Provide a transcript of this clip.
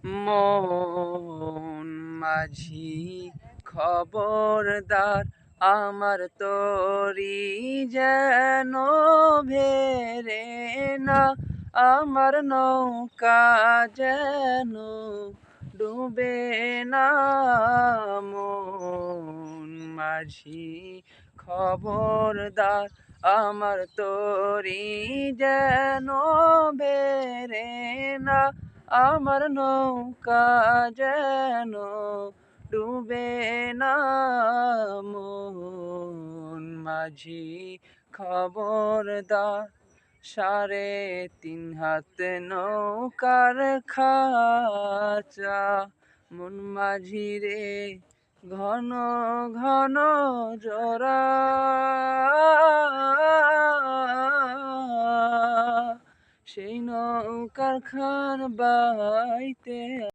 মন মাঝি খবরদার, আমার তরি যেন ভেরে না, আমার নৌকা যেন ডুবে না। মন মাঝি খবরদার, আমার তরি যেন ভেরে না, আমার নৌকা যেন ডুবে না। মন মাঝি খবরদার, 3.5 হাত নৌকার খাঁচা, মন মাঝি রে ঘন ঘন জোড়া, সেই নৌকার খান বাইতে